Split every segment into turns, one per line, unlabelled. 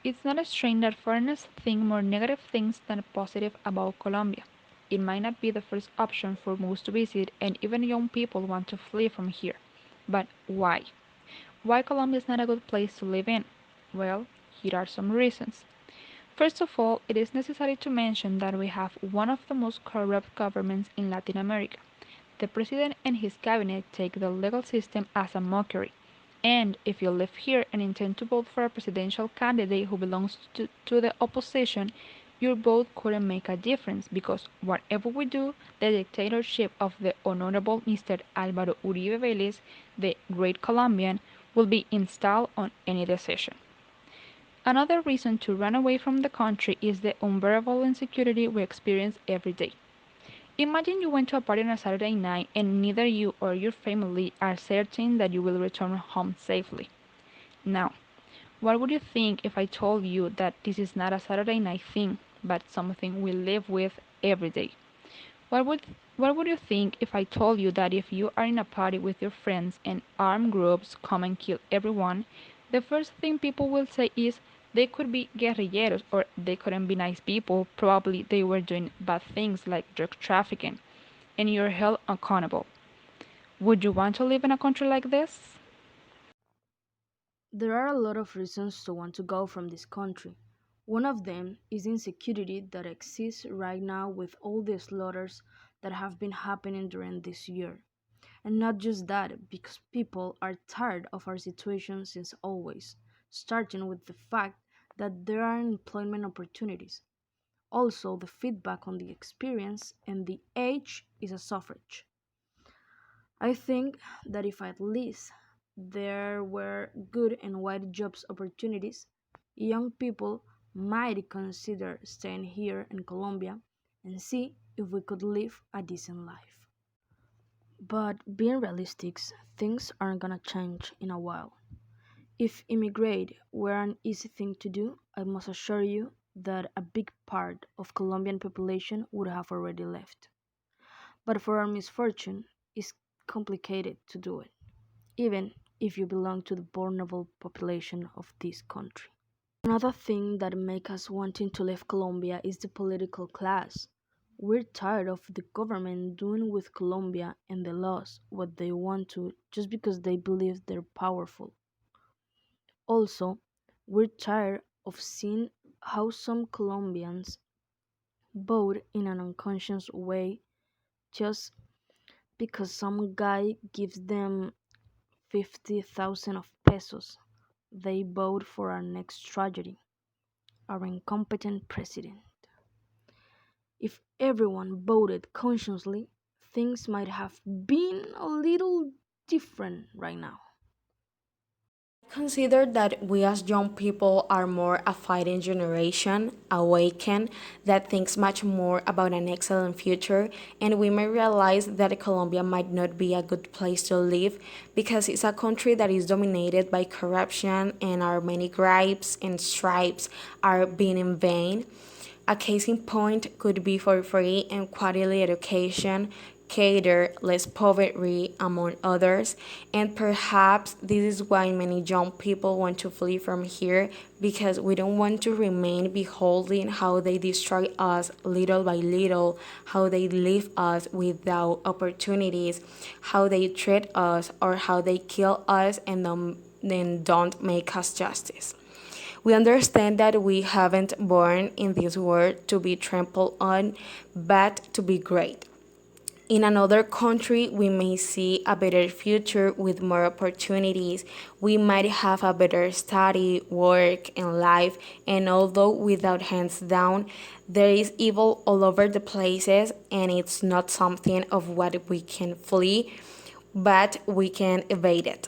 It's not strange that foreigners think more negative things than positive about Colombia. It might not be the first option for most to visit, and even young people want to flee from here. But why? Why Colombia is not a good place to live in? Well, here are some reasons. First of all, it is necessary to mention that we have one of the most corrupt governments in Latin America. The president and his cabinet take the legal system as a mockery. And if you live here and intend to vote for a presidential candidate who belongs to the opposition, your vote couldn't make a difference because whatever we do, the dictatorship of the Honorable Mr. Álvaro Uribe Vélez, the Great Colombian, will be installed on any decision. Another reason to run away from the country is the unbearable insecurity we experience every day. Imagine you went to a party on a Saturday night and neither you or your family are certain that you will return home safely. Now, what would you think if I told you that this is not a Saturday night thing, but something we live with every day? What would what would you think if I told you that if you are in a party with your friends and armed groups come and kill everyone, the first thing people will say is they could be guerrilleros or they couldn't be nice people, probably they were doing bad things like drug trafficking, and you're held accountable. Would you want to live in a country like this?
There are a lot of reasons to want to go from this country. One of them is insecurity that exists right now with all the slaughters that have been happening during this year. And not just that, because people are tired of our situation since always, starting with the fact that there are employment opportunities. Also, the feedback on the experience and the age is a suffrage. I think that if at least there were good and wide jobs opportunities, young people might consider staying here in Colombia and see if we could live a decent life. But being realistic, things aren't gonna change in a while. If immigrate were an easy thing to do, I must assure you that a big part of Colombian population would have already left. But for our misfortune, it's complicated to do it, even if you belong to the vulnerable population of this country. Another thing that makes us wanting to leave Colombia is the political class. We're tired of the government doing with Colombia and the laws what they want to just because they believe they're powerful. Also, we're tired of seeing how some Colombians vote in an unconscious way just because some guy gives them 50,000 of pesos. They vote for our next tragedy, our incompetent president. If everyone voted consciously, things might have been a little different right now.
Consider that we as young people are more a fighting generation, awakened, that thinks much more about an excellent future, and we may realize that Colombia might not be a good place to live because it's a country that is dominated by corruption and our many gripes and stripes are being in vain. A case in point could be for free and quality education, cater less poverty, among others. And perhaps this is why many young people want to flee from here because we don't want to remain beholding how they destroy us little by little, how they leave us without opportunities, how they treat us, or how they kill us and then don't make us justice. We understand that we haven't born in this world to be trampled on, but to be great. In another country, we may see a better future with more opportunities. We might have a better study, work, and life. And although without hands down, there is evil all over the places, and it's not something of what we can flee, but we can evade it.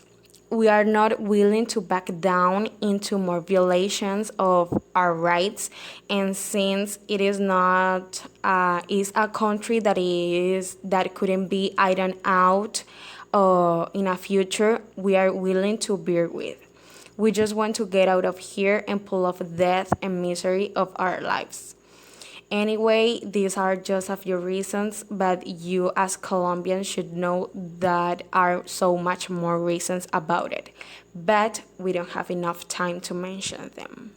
We are not willing to back down into more violations of our rights, and since it is not is a country that couldn't be ironed out in a future, we are willing to bear with. We just want to get out of here and pull off death and misery of our lives. Anyway, these are just a few reasons, but you as Colombians should know that are so much more reasons about it. But we don't have enough time to mention them.